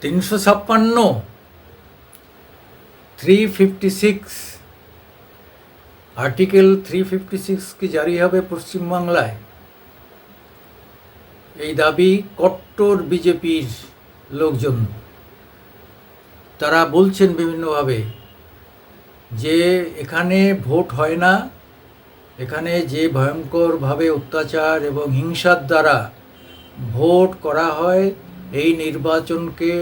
356 356 article 356 কি জারি হবে পশ্চিমবাংলায়, এই দাবি কট্টর বিজেপির লোকজন। তারা বলছেন বিভিন্নভাবে যে এখানে ভোট হয় না, এখানে যে ভয়ঙ্করভাবে অত্যাচার এবং হিংসার দ্বারা ভোট করা হয়, এই নির্বাচনকে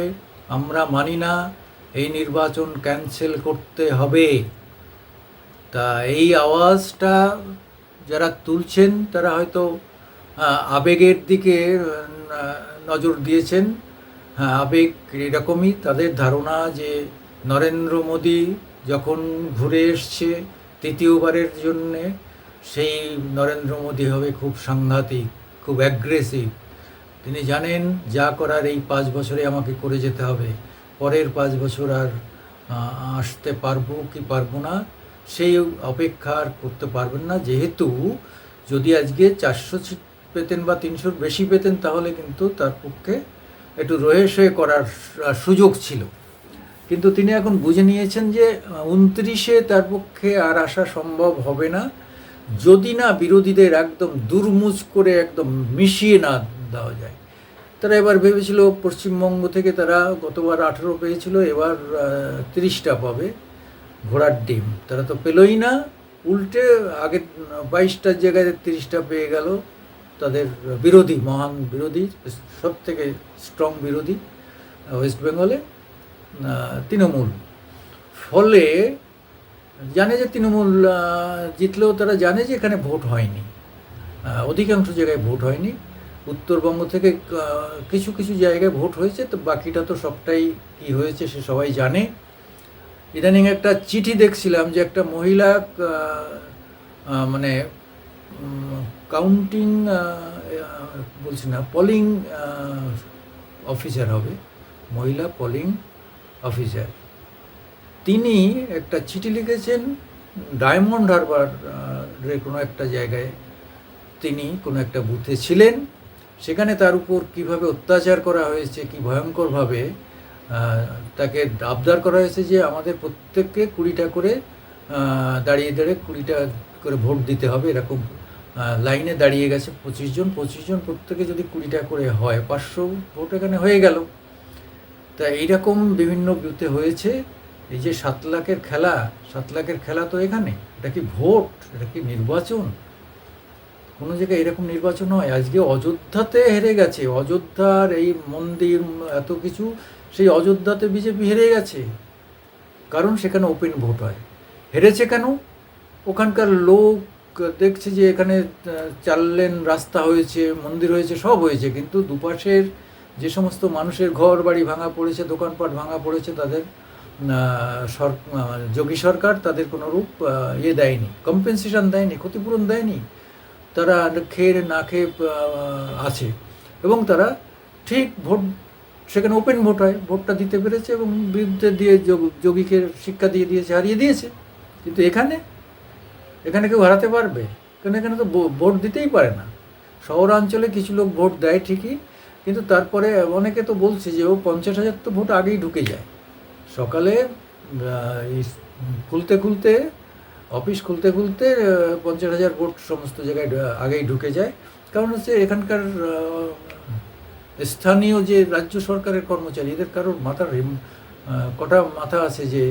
আমরা মানি না, এই নির্বাচন ক্যান্সেল করতে হবে। তা এই আওয়াজটা যারা তুলছেন তারা হয়তো আবেগের দিকে নজর দিয়েছেন। হ্যাঁ, আবেগ এরকমই, তাদের ধারণা যে নরেন্দ্র মোদী যখন ঘুরে এসছে তৃতীয়বারের জন্যে, সেই নরেন্দ্র মোদী হবে খুব সাংঘাতিক, খুব অ্যাগ্রেসিভ। তিনি জানেন যা করার এই 5 বছরে আমাকে করে যেতে হবে, পরের 5 বছর আর আসতে পারবো কি পারবো না সেই অপেক্ষা আর করতে পারবেন না। যেহেতু যদি আজকে 400 সিট পেতেন বা 300-র বেশি পেতেন তাহলে কিন্তু তার পক্ষে একটু রয়ে সয়ে করার সুযোগ ছিল, কিন্তু তিনি এখন বুঝে নিয়েছেন যে 29-এ তার পক্ষে আর আসা সম্ভব হবে না যদি না বিরোধীদের একদম দুর্মুচ করে একদম মিশিয়ে না দেওয়া যায়। তারা এবার ভেবেছিল পশ্চিমবঙ্গ থেকে তারা গতবার 18 পেয়েছিল, এবার 30টা পাবে, ঘোড়ার ডিম। তারা তো পেলই না, উল্টে আগে 22টার জায়গায় 30টা পেয়ে গেল। তাদের বিরোধী, মহান বিরোধী, সব থেকে স্ট্রং বিরোধী ওয়েস্ট বেঙ্গলে তৃণমূল। ফলে জানে যে তৃণমূল জিতলেও তারা জানে যে এখানে ভোট হয়নি, অধিকাংশ জায়গায় ভোট হয়নি। উত্তরবঙ্গ থেকে কিছু কিছু জায়গায় ভোট হয়েছে, তো বাকিটা তো সবটাই কী হয়েছে সে সবাই জানে। ইদানিং একটা চিঠি দেখছিলাম যে একটা মহিলা মানে কাউন্টিং বলছি না, পলিং অফিসার হবে, মহিলা পলিং অফিসার, তিনি একটা চিঠি লিখেছেন ডায়মন্ড হারবারের কোনো একটা জায়গায়। তিনি কোনো একটা বুথে ছিলেন, সেখানে তার উপর কীভাবে অত্যাচার করা হয়েছে, কি ভয়ঙ্করভাবে তাকে আবদার করা হয়েছে যে আমাদের প্রত্যেককে 20টা করে দাঁড়িয়ে 20টা করে ভোট দিতে হবে। এরকম লাইনে দাঁড়িয়ে গেছে 25 জন, প্রত্যেকে যদি 20টা করে হয় 500 ভোট এখানে হয়ে গেল। তা এইরকম বিভিন্ন বুথে হয়েছে। এই যে 7 লাখের খেলা, 7 লাখের খেলা তো এখানে, এটা কি ভোট, এটা কি নির্বাচন? কোনো জায়গায় এরকম নির্বাচন হয়? আজকে অযোধ্যাতে হেরে গেছে, অযোধ্যার এই মন্দির এত কিছু, সেই অযোধ্যাতে বিজেপি হেরে গেছে, কারণ সেখানে ওপেন ভোট হয়। হেরেছে কেন? ওখানকার লোক দেখছে যে এখানে 4 লেন রাস্তা হয়েছে, মন্দির হয়েছে, সব হয়েছে, কিন্তু দুপাশের যে সমস্ত মানুষের ঘর বাড়ি ভাঙা পড়েছে, দোকানপাট ভাঙা পড়েছে, তাদের যোগী সরকার তাদের কোনোরূপ দেয়নি, কম্পেনসেশন দেয়নি, ক্ষতিপূরণ দেয়নি। তারা খেয়ে না খেয়ে আছে, এবং তারা ঠিক ভোট, সেখানে ওপেন ভোট হয়, ভোটটা দিতে পেরেছে এবং বিরুদ্ধে দিয়ে যোগীকে শিক্ষা দিয়ে দিয়েছে, হারিয়ে দিয়েছে। কিন্তু এখানে কেউ হারাতে পারবে? কারণ এখানে তো ভোট দিতেই পারে না। শহরাঞ্চলে কিছু লোক ভোট দেয় ঠিকই, কিন্তু তারপরে অনেকে তো বলছে যে ও 50,000 তো ভোট আগেই ঢুকে যায়। সকালে অফিস খুলতে 50,000 ভোট সমস্ত জায়গায় আগেই ঢুকে যায়। কারণ হচ্ছে এখানকার স্থানীয় যে রাজ্য সরকারের কর্মচারী, এদের কারোর মাথার কটা মাথা আছে যে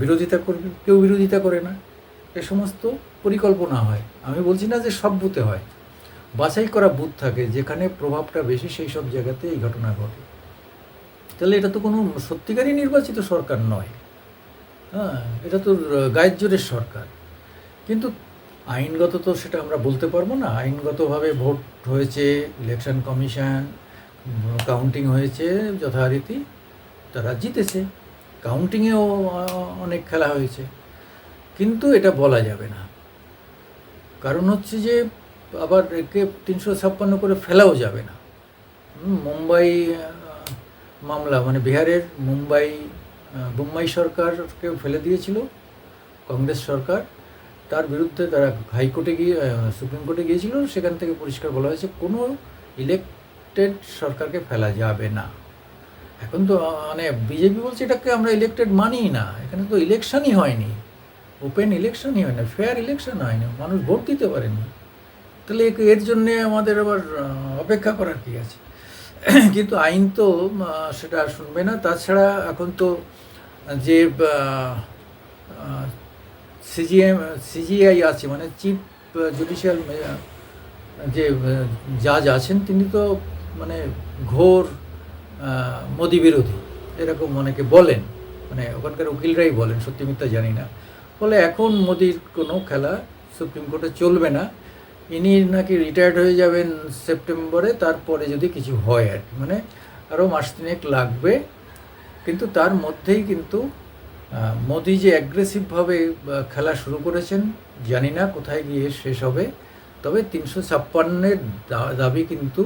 বিরোধিতা করবে? কেউ বিরোধিতা করে না। এ সমস্ত পরিকল্পনা হয়। আমি বলছি না যে সব বুথে হয়, বাছাই করা বুথ থাকে যেখানে প্রভাবটা বেশি, সেই সব জায়গাতে এই ঘটনা ঘটে। তাহলে এটা তো কোনো সত্যিকারই নির্বাচিত সরকার নয়। হ্যাঁ, এটা তো গায়ের জোরের সরকার। কিন্তু আইনগত তো সেটা আমরা বলতে পারবো না। আইনগতভাবে ভোট হয়েছে, ইলেকশন কমিশন কাউন্টিং হয়েছে যথারীতি, তারা জিতেছে। কাউন্টিংয়েও অনেক খেলা হয়েছে, কিন্তু এটা বলা যাবে না। কারণ হচ্ছে যে আবার একে 356 করে ফেলাও যাবে না। মুম্বাই মামলা, মানে বিহারের বোম্বাই সরকারকে ফেলে দিয়েছিল কংগ্রেস সরকার, তার বিরুদ্ধে তারা হাইকোর্টে গিয়ে সুপ্রিম কোর্টে গিয়েছিল, সেখান থেকে পরিষ্কার বলা হয়েছে কোনো ইলেকটেড সরকারকে ফেলা যাবে না। এখন তো মানে বিজেপি বলছে এটাকে আমরা ইলেক্টেড মানিই না, এখানে তো ইলেকশনই হয়নি, ওপেন ইলেকশনই হয় না, ফেয়ার ইলেকশন হয়নি, মানুষ ভোট দিতে পারেনি। তাহলে এর জন্যে আমাদের আবার অপেক্ষা করার কী আছে? কিন্তু আইন তো সেটা শুনবে না। তাছাড়া এখন তো যে সিজিআই আছে, মানে চিফ জুডিশিয়াল যে জাজ আছেন, তিনি তো মানে ঘোর মোদি বিরোধী, এরকম অনেকে বলেন, মানে ওখানকার উকিলরাই বলেন, সত্যি মিথ্যা জানি না। ফলে এখন মোদির কোনো খেলা সুপ্রিম কোর্টে চলবে না। ইনি নাকি রিটায়ার্ড হয়ে যাবেন সেপ্টেম্বরে, তারপরে যদি কিছু হয় আর কি, মানে আরও মাস তিনেক লাগবে। কিন্তু তার মধ্যেই কিন্তু মোদি যে অ্যাগ্রেসিভভাবে খেলা শুরু করেছেন, জানি না কোথায় গিয়ে শেষ হবে। তবে ৩৫৬-এর দাবি কিন্তু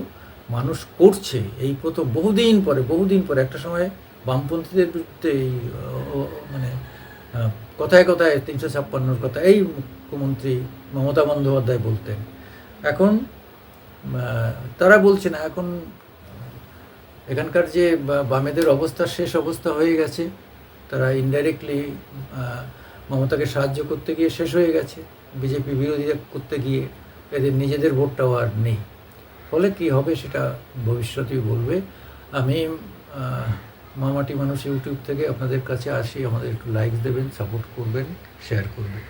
মানুষ করছে এই প্রথম, বহুদিন পরে একটা সময় বামপন্থীদের বিরুদ্ধে এই মানে কথায় কথায় ৩৫৬-র কথা এই মুখ্যমন্ত্রী মমতা বন্দ্যোপাধ্যায় বলতেন। এখন তারা বলছে না, এখন এখানকার যে বামেদের অবস্থা শেষ অবস্থা হয়ে গেছে, তারা ইনডাইরেক্টলি মমতাকে সাহায্য করতে গিয়ে শেষ হয়ে গেছে, বিজেপি বিরোধিতা করতে গিয়ে এদের নিজেদের ভোটটাও আর নেই। ফলে কী হবে সেটা ভবিষ্যতেই বলবে। আমি মামাটি মানুষ ইউটিউব থেকে আপনাদের কাছে আসি, আমাদের একটু লাইক দেবেন, সাপোর্ট করবেন, শেয়ার করবেন।